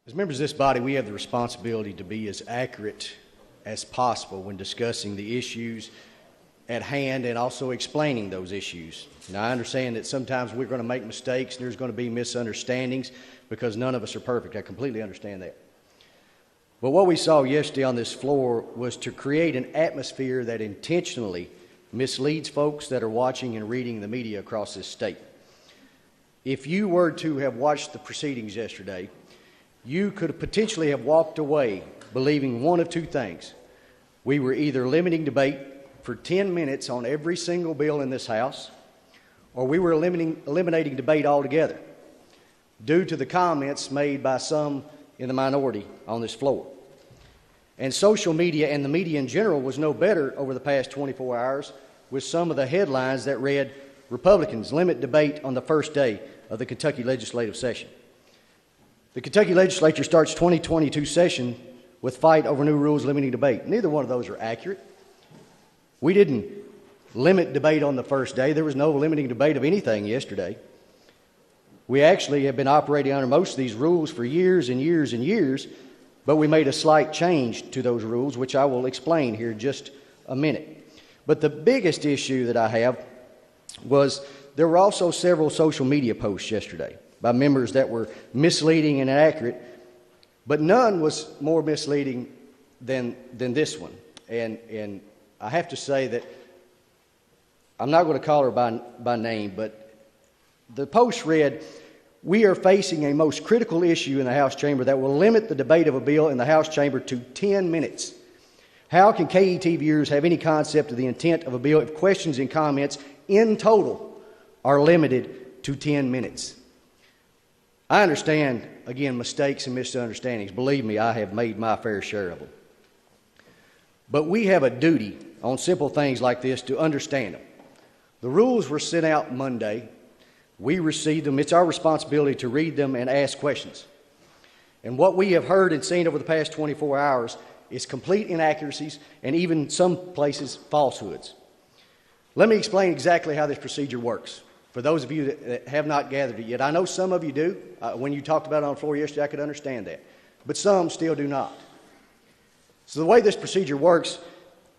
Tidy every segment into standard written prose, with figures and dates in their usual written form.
As members of this body, we have the responsibility to be as accurate as possible when discussing the issues at hand and also explaining those issues. Now, I understand that sometimes we're going to make mistakes and there's going to be misunderstandings because none of us are perfect. I completely understand that. But what we saw yesterday on this floor was to create an atmosphere that intentionally misleads folks that are watching and reading the media across this state. If you were to have watched the proceedings yesterday, you could potentially have walked away believing one of two things. We were either limiting debate for 10 minutes on every single bill in this House, or we were eliminating debate altogether due to the comments made by some in the minority on this floor. And social media and the media in general was no better over the past 24 hours with some of the headlines that read, "Republicans limit debate on the first day of the Kentucky legislative session." The Kentucky legislature starts 2022 session with fight over new rules limiting debate. Neither one of those are accurate. We didn't limit debate on the first day. There was no limiting debate of anything yesterday. We actually have been operating under most of these rules for years and years and years, but we made a slight change to those rules, which I will explain here in just a minute. But the biggest issue that I have was there were also several social media posts yesterday by members that were misleading and inaccurate, but none was more misleading than this one. And I have to say that I'm not going to call her by name, but the post read, "We are facing a most critical issue in the House chamber that will limit the debate of a bill in the House chamber to 10 minutes. How can KET viewers have any concept of the intent of a bill if questions and comments in total are limited to 10 minutes?" I understand, again, mistakes and misunderstandings. Believe me, I have made my fair share of them. But we have a duty on simple things like this to understand them. The rules were sent out Monday. We received them. It's our responsibility to read them and ask questions. And what we have heard and seen over the past 24 hours is complete inaccuracies and even some places falsehoods. Let me explain exactly how this procedure works. For those of you that have not gathered it yet, I know some of you do. When you talked about it on the floor yesterday, I could understand that. But some still do not. So the way this procedure works,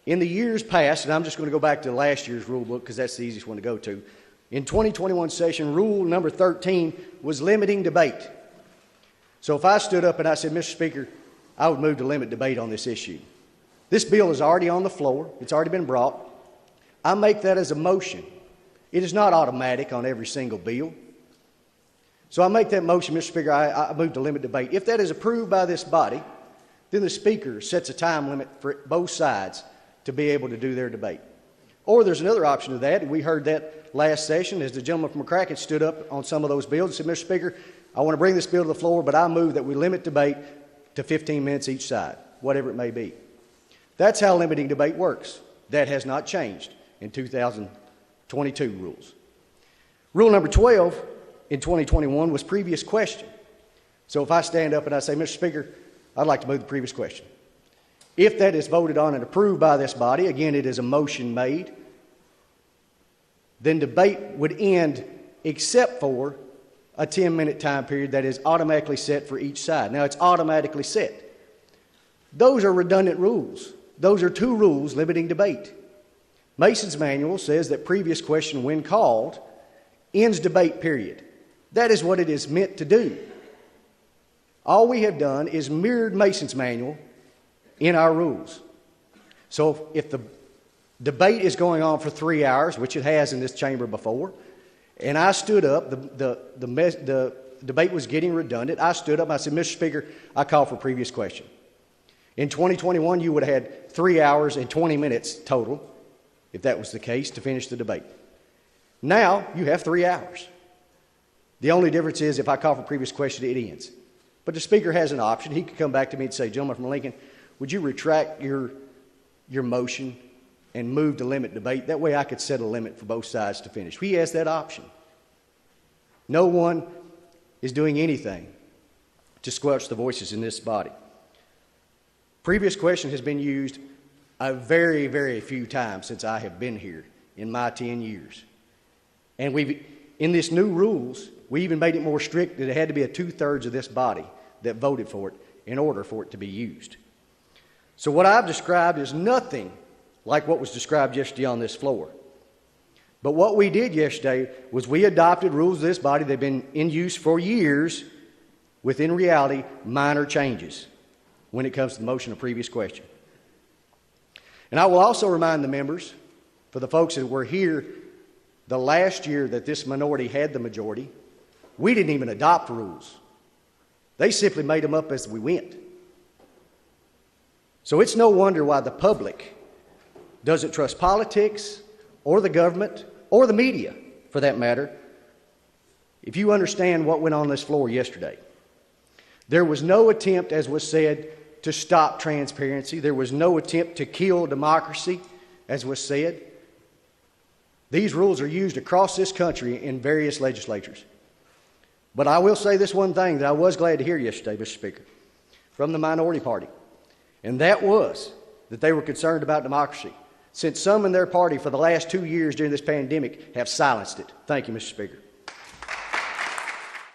in the years past, and I'm just going to go back to last year's rule book because that's the easiest one to go to. In 2021 session, rule number 13 was limiting debate. So if I stood up and I said, "Mr. Speaker, I would move to limit debate on this issue." This bill is already on the floor. It's already been brought. I make that as a motion. It is not automatic on every single bill. So I make that motion, "Mr. Speaker, I move to limit debate." If that is approved by this body, then the Speaker sets a time limit for both sides to be able to do their debate. Or there's another option to that, and we heard that last session as the gentleman from McCracken stood up on some of those bills and said, "Mr. Speaker, I want to bring this bill to the floor, but I move that we limit debate to 15 minutes each side," whatever it may be. That's how limiting debate works. That has not changed in 2022 rules. Rule number 12 in 2021 was previous question. So if I stand up and I say, "Mr. Speaker, I'd like to move the previous question." If that is voted on and approved by this body, again, it is a motion made, then debate would end except for a 10-minute time period that is automatically set for each side. Now, it's automatically set. Those are redundant rules. Those are two rules limiting debate. Mason's manual says that previous question, when called, ends debate, period. That is what it is meant to do. All we have done is mirrored Mason's manual in our rules. So if the debate is going on for 3 hours, which it has in this chamber before, and I stood up, the debate was getting redundant, I stood up and I said, "Mr. Speaker, I call for previous question." In 2021, you would have had 3 hours and 20 minutes total, if that was the case, to finish the debate. Now you have 3 hours. The only difference is if I call for previous question, it ends. But the Speaker has an option. He could come back to me and say, "Gentleman from Lincoln, would you retract your motion and move to limit debate? That way I could set a limit for both sides to finish." He has that option. No one is doing anything to squelch the voices in this body. Previous question has been used a very, very few times since I have been here in my 10 years. And in this new rules, we even made it more strict that it had to be a 2/3 of this body that voted for it in order for it to be used. So what I've described is nothing like what was described yesterday on this floor. But what we did yesterday was we adopted rules of this body that have been in use for years with, in reality, minor changes when it comes to the motion of previous question. And I will also remind the members, for the folks that were here the last year that this minority had the majority, we didn't even adopt rules. They simply made them up as we went. So it's no wonder why the public doesn't trust politics or the government or the media, for that matter, if you understand what went on this floor yesterday. There was no attempt, as was said, to stop transparency. There was no attempt to kill democracy, as was said. These rules are used across this country in various legislatures. But I will say this one thing that I was glad to hear yesterday, Mr. Speaker, from the minority party, and that was that they were concerned about democracy, since some in their party for the last 2 years during this pandemic have silenced it. Thank you, Mr. Speaker.